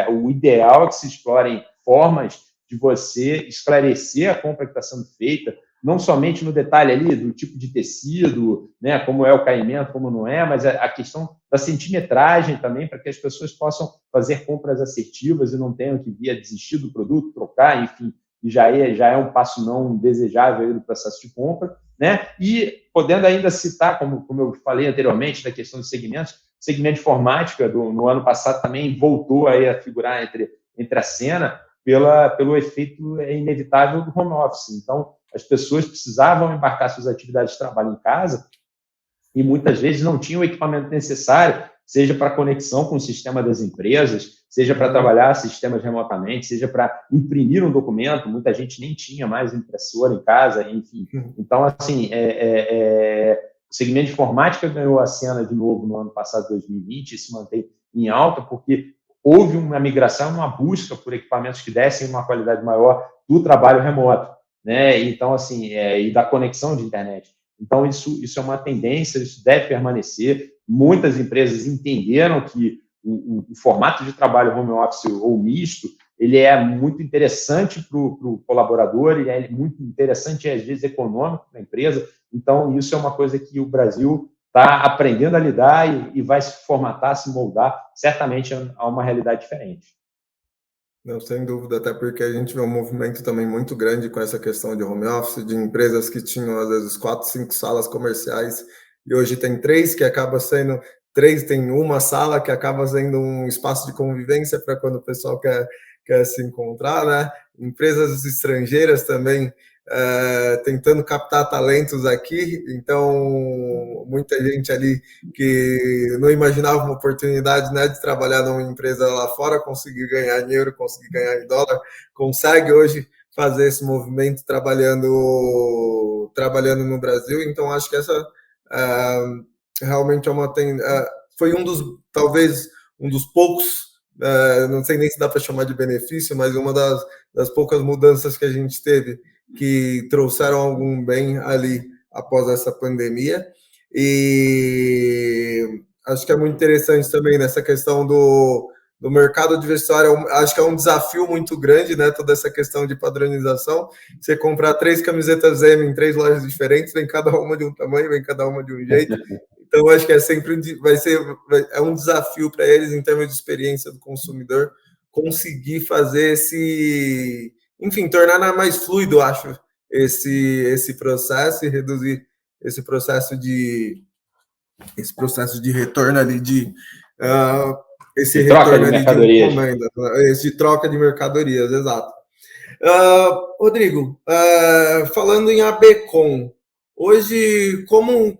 o ideal é que se explorem formas de você esclarecer a compra que está sendo feita, não somente no detalhe ali do tipo de tecido, né, como é o caimento, como não é, mas a questão da centimetragem também, para que as pessoas possam fazer compras assertivas e não tenham que vir a desistir do produto, trocar, enfim, e já é um passo não desejável do processo de compra, né? E podendo ainda citar, como eu falei anteriormente, da questão dos segmentos, o segmento de informática no ano passado também voltou aí a figurar entre a cena pelo efeito inevitável do home office. Então, as pessoas precisavam embarcar suas atividades de trabalho em casa e muitas vezes não tinham o equipamento necessário, seja para conexão com o sistema das empresas, seja para trabalhar sistemas remotamente, seja para imprimir um documento. Muita gente nem tinha mais impressora em casa, enfim. Então, assim, o segmento de informática ganhou a cena de novo no ano passado, 2020, e se mantém em alta, porque houve uma migração, uma busca por equipamentos que dessem uma qualidade maior do trabalho remoto, né? Então, assim, e da conexão de internet. Então, isso é uma tendência, isso deve permanecer. Muitas empresas entenderam que o formato de trabalho home office ou misto, ele é muito interessante para o colaborador, ele é muito interessante e, às vezes, econômico para a empresa. Então, isso é uma coisa que o Brasil está aprendendo a lidar e vai se formatar, se moldar, certamente, a uma realidade diferente. Não, sem dúvida, até porque a gente vê um movimento também muito grande com essa questão de home office, de empresas que tinham, às vezes, 4, 5 salas comerciais, e hoje tem 3, que acaba sendo... 3 tem uma sala que acaba sendo um espaço de convivência para quando o pessoal quer se encontrar, né? Empresas estrangeiras também tentando captar talentos aqui, então muita gente ali que não imaginava uma oportunidade, né, de trabalhar numa empresa lá fora, conseguir ganhar em euro, conseguir ganhar em dólar, consegue hoje fazer esse movimento trabalhando no Brasil. Então acho que essa realmente foi talvez um dos poucos, não sei nem se dá para chamar de benefício, mas uma das poucas mudanças que a gente teve que trouxeram algum bem ali após essa pandemia. E acho que é muito interessante também nessa questão do mercado de vestuário. Acho que é um desafio muito grande, né? Toda essa questão de padronização. Você comprar 3 camisetas M em 3 lojas diferentes, vem cada uma de um tamanho, vem cada uma de um jeito. Então, acho que é um desafio para eles, em termos de experiência do consumidor, conseguir fazer enfim, tornar mais fluido, acho, esse processo e reduzir esse processo de retorno ali esse retorno ali de encomenda, esse troca de mercadorias, exato. Rodrigo, falando em ABCom, hoje, como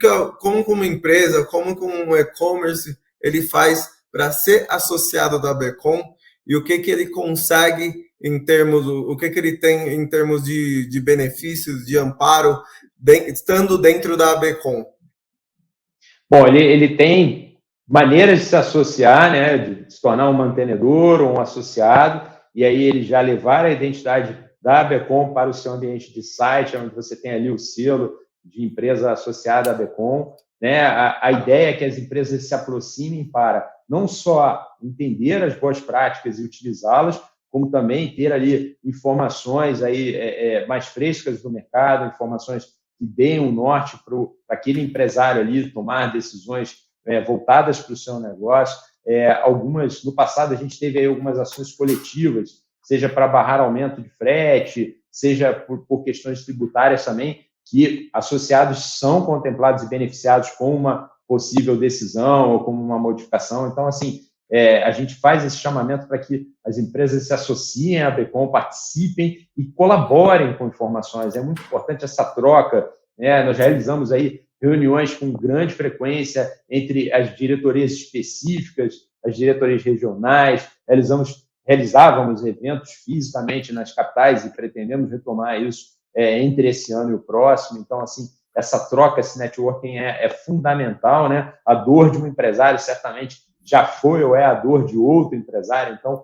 uma empresa, como um e-commerce, ele faz para ser associado da ABCom e o que ele consegue o que ele tem em termos de benefícios, de amparo, estando dentro da ABCom? Bom, ele tem maneiras de se associar, né, de se tornar um mantenedor ou um associado, e aí ele já levar a identidade da ABCom para o seu ambiente de site, onde você tem ali o selo de empresa associada à ABCom, né? A ideia é que as empresas se aproximem para não só entender as boas práticas e utilizá-las, como também ter ali informações aí, mais frescas do mercado, informações que deem um norte para aquele empresário ali tomar decisões voltadas para o seu negócio. No passado, a gente teve aí algumas ações coletivas, seja para barrar aumento de frete, seja por questões tributárias também, que associados são contemplados e beneficiados com uma possível decisão ou com uma modificação. Então, assim, a gente faz esse chamamento para que as empresas se associem à ABCom, participem e colaborem com informações. É muito importante essa troca, né? Nós realizamos aí reuniões com grande frequência entre as diretorias específicas, as diretorias regionais, realizávamos eventos fisicamente nas capitais e pretendemos retomar isso entre esse ano e o próximo. Então, assim, essa troca, esse networking é fundamental, né? A dor de um empresário certamente já foi ou é a dor de outro empresário. Então,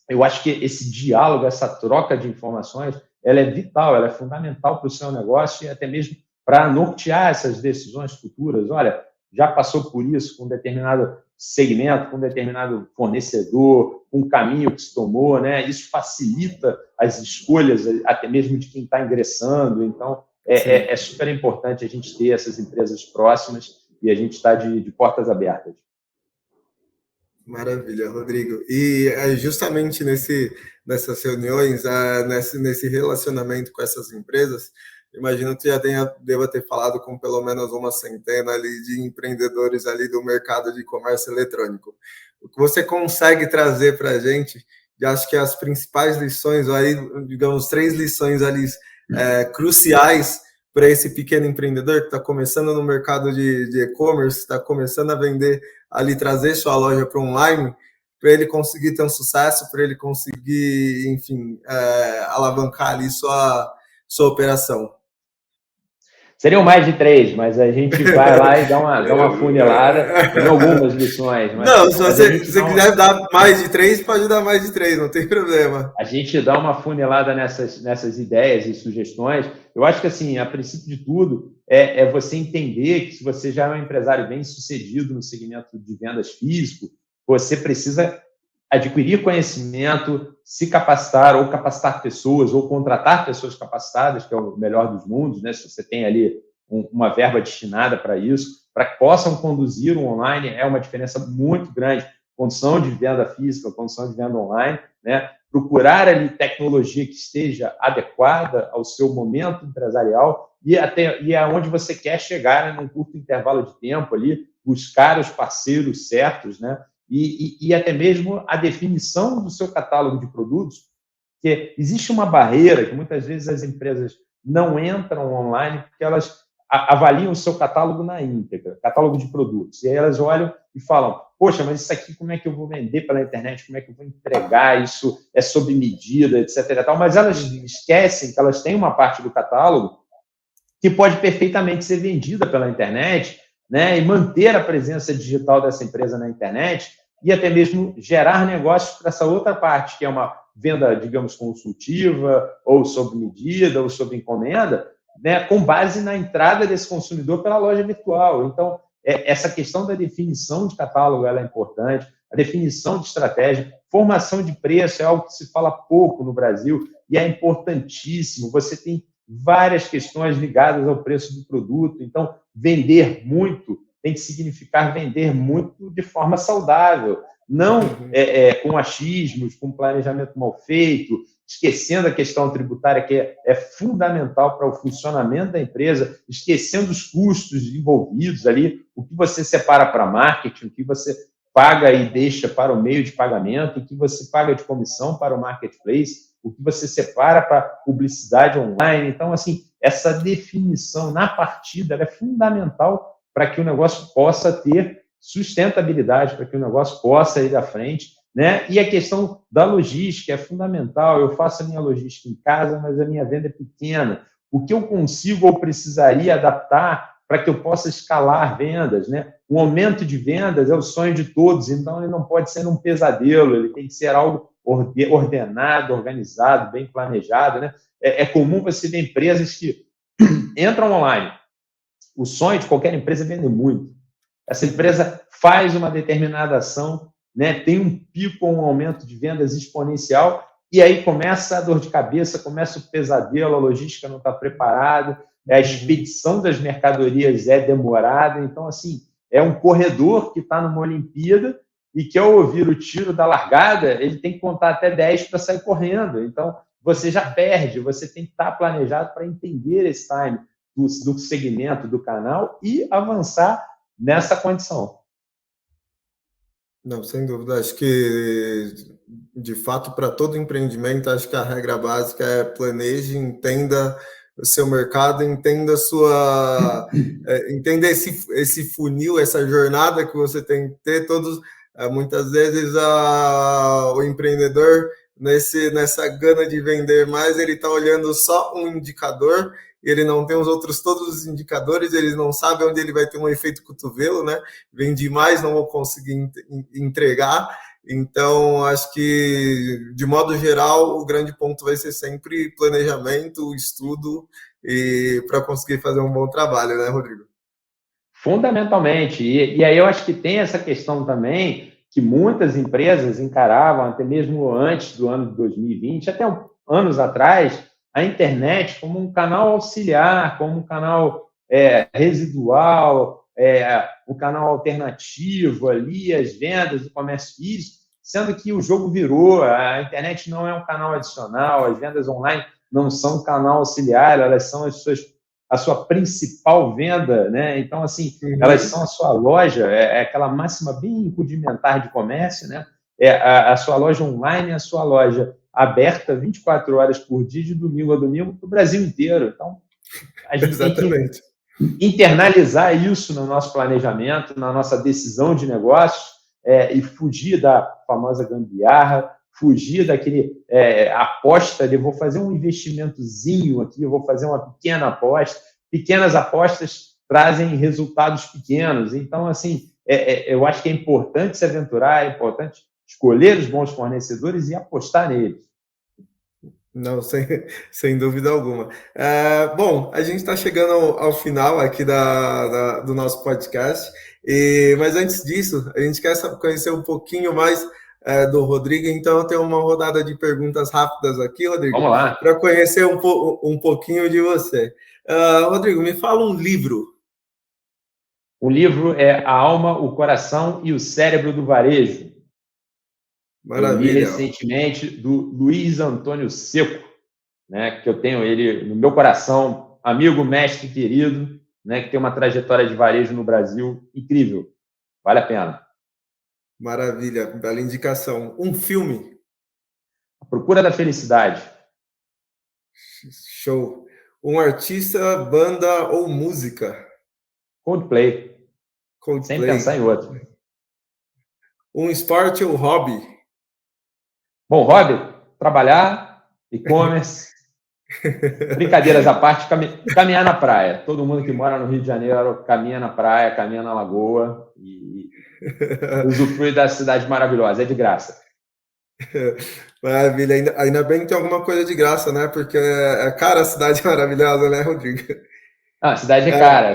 eu acho que esse diálogo, essa troca de informações, ela é vital, ela é fundamental para o seu negócio e até mesmo para nortear essas decisões futuras. Olha, já passou por isso com um determinado segmento, com um determinado fornecedor, com um caminho que se tomou, né? Isso facilita as escolhas, até mesmo de quem está ingressando. Então, é super importante a gente ter essas empresas próximas e a gente está de portas abertas. Maravilha, Rodrigo. E justamente nessas reuniões, nesse relacionamento com essas empresas, imagino que já deva ter falado com pelo menos uma centena ali de empreendedores ali do mercado de comércio eletrônico. O que você consegue trazer para a gente, já acho que as principais lições, aí, digamos, 3 lições ali cruciais para esse pequeno empreendedor que está começando no mercado de e-commerce, está começando a vender ali, trazer sua loja para online, para ele conseguir ter um sucesso, para ele conseguir, enfim, alavancar ali sua operação. Seriam mais de 3, mas a gente vai lá e dá uma funilada. Tem algumas lições. Não, se você quiser dar mais de 3, pode dar mais de 3, não tem problema. A gente dá uma funilada nessas ideias e sugestões. Eu acho que, assim, a princípio de tudo, é você entender que se você já é um empresário bem sucedido no segmento de vendas físico, você precisa adquirir conhecimento, se capacitar ou capacitar pessoas ou contratar pessoas capacitadas, que é o melhor dos mundos, né? Se você tem ali uma verba destinada para isso, para que possam conduzir o online, é uma diferença muito grande. Condição de venda física, condição de venda online, né? Procurar ali tecnologia que esteja adequada ao seu momento empresarial e aonde você quer chegar, né, num curto intervalo de tempo ali, buscar os parceiros certos, né? E até mesmo a definição do seu catálogo de produtos, que existe uma barreira que muitas vezes as empresas não entram online porque elas avaliam o seu catálogo na íntegra, catálogo de produtos, e aí elas olham e falam, poxa, mas isso aqui como é que eu vou vender pela internet, como é que eu vou entregar, isso é sob medida, etc. Mas elas esquecem que elas têm uma parte do catálogo que pode perfeitamente ser vendida pela internet, né, e manter a presença digital dessa empresa na internet e até mesmo gerar negócios para essa outra parte, que é uma venda, digamos, consultiva, ou sob medida, ou sob encomenda, né, com base na entrada desse consumidor pela loja virtual. Então, essa questão da definição de catálogo ela é importante, a definição de estratégia, formação de preço é algo que se fala pouco no Brasil e é importantíssimo. Você tem várias questões ligadas ao preço do produto. Então, vender muito tem que significar vender muito de forma saudável, não com achismos, com planejamento mal feito, esquecendo a questão tributária, que é fundamental para o funcionamento da empresa, esquecendo os custos envolvidos ali, o que você separa para marketing, o que você paga e deixa para o meio de pagamento, o que você paga de comissão para o marketplace, o que você separa para publicidade online. Então, assim, essa definição na partida é fundamental para que o negócio possa ter sustentabilidade, para que o negócio possa ir à frente, né? E a questão da logística é fundamental. Eu faço a minha logística em casa, mas a minha venda é pequena. O que eu consigo ou precisaria adaptar para que eu possa escalar vendas, né? O aumento de vendas é o sonho de todos, então ele não pode ser um pesadelo, ele tem que ser algo ordenado, organizado, bem planejado, né? É comum você ver empresas que entram online. O sonho de qualquer empresa é vender muito. Essa empresa faz uma determinada ação, né? Tem um pico ou um aumento de vendas exponencial e aí começa a dor de cabeça, começa o pesadelo, a logística não está preparada, a expedição das mercadorias é demorada. Então, assim, é um corredor que está numa Olimpíada e que, ao ouvir o tiro da largada, ele tem que contar até 10 para sair correndo. Então, você já perde, você tem que estar planejado para entender esse time do segmento, do canal e avançar nessa condição. Não, sem dúvida. Acho que, de fato, para todo empreendimento, acho que a regra básica é planeje, entenda o seu mercado, entenda entenda esse funil, essa jornada que você tem que ter. Muitas vezes o empreendedor, nessa gana de vender mais, ele está olhando só um indicador, ele não tem todos os indicadores, ele não sabe onde ele vai ter um efeito cotovelo, né? Vendi mais, não vou conseguir entregar. Então, acho que, de modo geral, o grande ponto vai ser sempre planejamento, estudo e para conseguir fazer um bom trabalho, né, Rodrigo? Fundamentalmente. E aí eu acho que tem essa questão também que muitas empresas encaravam, até mesmo antes do ano de 2020, até anos atrás, a internet como um canal auxiliar, como um canal residual, um canal alternativo ali, as vendas do comércio físico, sendo que o jogo virou, a internet não é um canal adicional, as vendas online não são um canal auxiliar, elas são a sua principal venda, né? Então, assim, elas são a sua loja, é aquela máxima bem rudimentar de comércio, né? A sua loja online é a sua loja aberta 24 horas por dia, de domingo a domingo, para o Brasil inteiro. Então, a gente Exatamente. tem que internalizar isso no nosso planejamento, na nossa decisão de negócios, e fugir da famosa gambiarra, fugir daquele aposta de vou fazer um investimentozinho aqui, eu vou fazer uma pequena aposta. Pequenas apostas trazem resultados pequenos. Então, assim, eu acho que é importante se aventurar, é importante escolher os bons fornecedores e apostar neles. Não, sem dúvida alguma. Bom, a gente está chegando ao final aqui do nosso podcast, mas antes disso, a gente quer conhecer um pouquinho mais do Rodrigo, então eu tenho uma rodada de perguntas rápidas aqui, Rodrigo. Vamos lá. Para conhecer um pouquinho de você. Rodrigo, me fala um livro. O livro é A Alma, o Coração e o Cérebro do Varejo. Maravilha. Eu li recentemente do Luiz Antônio Seco, né, que eu tenho ele no meu coração, amigo, mestre querido, né, que tem uma trajetória de varejo no Brasil incrível. Vale a pena. Maravilha, bela indicação. Um filme. A Procura da Felicidade. Show. Um artista, banda ou música? Coldplay. Coldplay. Sem pensar em outro. Um esporte ou hobby? Bom, hobby, trabalhar, e-commerce, brincadeiras à parte, caminhar na praia. Todo mundo que mora no Rio de Janeiro caminha na praia, caminha na lagoa e usufrui da cidade maravilhosa. É de graça. Maravilha. Ainda bem que tem alguma coisa de graça, né? Porque é cara a cidade maravilhosa, né, Rodrigo? Ah, cidade é cara,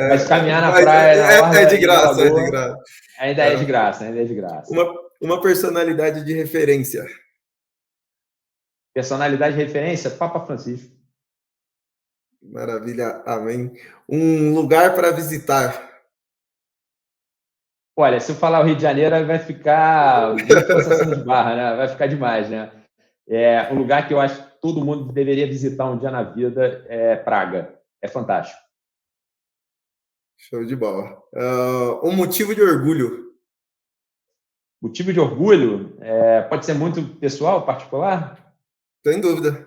mas caminhar na praia, na orla é de graça, lagoa, é de graça. Ainda é de graça, ainda é de graça. Uma personalidade de referência. Personalidade de referência, Papa Francisco. Maravilha, amém. Um lugar para visitar. Olha, se eu falar o Rio de Janeiro, vai ficar muito forçação de barra, né? Vai ficar demais, né? Um lugar que eu acho que todo mundo deveria visitar um dia na vida é Praga. É fantástico. Show de bola. Um motivo de orgulho. Motivo de orgulho pode ser muito pessoal, particular? Sem dúvida.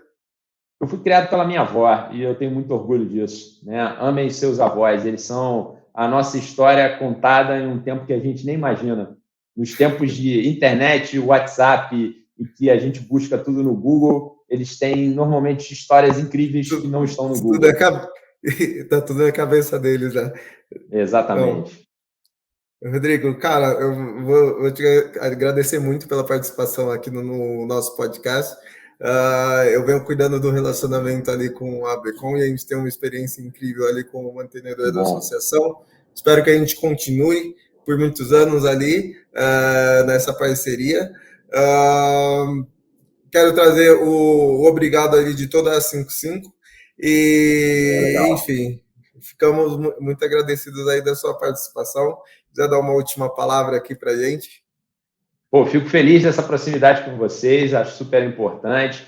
Eu fui criado pela minha avó e eu tenho muito orgulho disso, né? Amem seus avós, eles são a nossa história contada em um tempo que a gente nem imagina. Nos tempos de internet, WhatsApp, e que a gente busca tudo no Google, eles têm normalmente histórias incríveis que não estão no Google. Tá tudo na cabeça deles, né? Exatamente. Então, Rodrigo, cara, eu vou te agradecer muito pela participação aqui no nosso podcast. Eu venho cuidando do relacionamento ali com a Becom e a gente tem uma experiência incrível ali com o mantenedor da associação. Espero que a gente continue por muitos anos ali nessa parceria. Quero trazer o obrigado ali de toda a 55 e, enfim, ficamos muito agradecidos aí da sua participação. Quiser dar uma última palavra aqui para a gente? Pô, fico feliz dessa proximidade com vocês, acho super importante.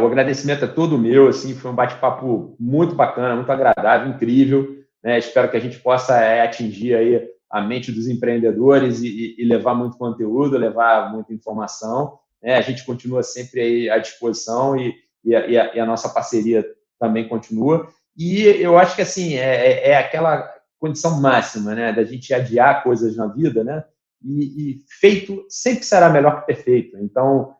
O agradecimento é todo meu, assim, foi um bate-papo muito bacana, muito agradável, incrível. Né? Espero que a gente possa atingir aí a mente dos empreendedores e levar muito conteúdo, levar muita informação. Né? A gente continua sempre aí à disposição e a nossa parceria também continua. E eu acho que assim é aquela condição máxima, né, da gente adiar coisas na vida, né? E feito sempre será melhor que perfeito. Então,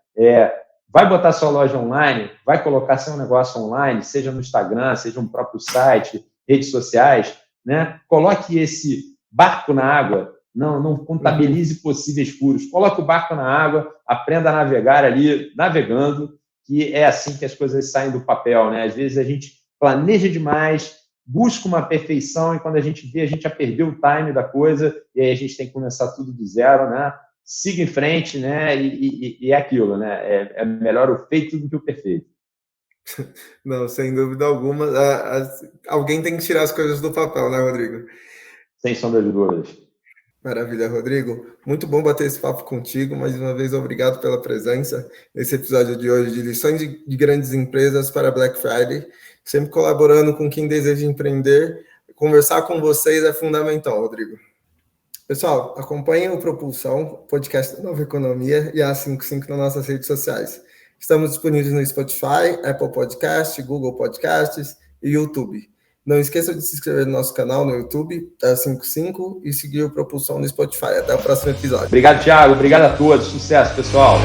vai botar sua loja online, vai colocar seu negócio online, seja no Instagram, seja no próprio site, redes sociais, né? Coloque esse barco na água, não contabilize possíveis furos. Coloque o barco na água, aprenda a navegar ali, navegando, que é assim que as coisas saem do papel, né? Às vezes a gente planeja demais, busca uma perfeição e quando a gente vê, a gente já perdeu o time da coisa e aí a gente tem que começar tudo do zero, né? Siga em frente, né? E é aquilo, né? É melhor o feito do que o perfeito. Não, sem dúvida alguma. Alguém tem que tirar as coisas do papel, né, Rodrigo? Sem sombra de dúvidas. Maravilha, Rodrigo. Muito bom bater esse papo contigo. Mais uma vez, obrigado pela presença nesse episódio de hoje de lições de grandes empresas para Black Friday. Sempre colaborando com quem deseja empreender. Conversar com vocês é fundamental, Rodrigo. Pessoal, acompanhem o Propulsão, podcast da Nova Economia e a 55 nas nossas redes sociais. Estamos disponíveis no Spotify, Apple Podcast, Google Podcasts e YouTube. Não esqueça de se inscrever no nosso canal no YouTube, da 55, e seguir o Propulsão no Spotify. Até o próximo episódio. Obrigado, Thiago. Obrigado a todos. Sucesso, pessoal.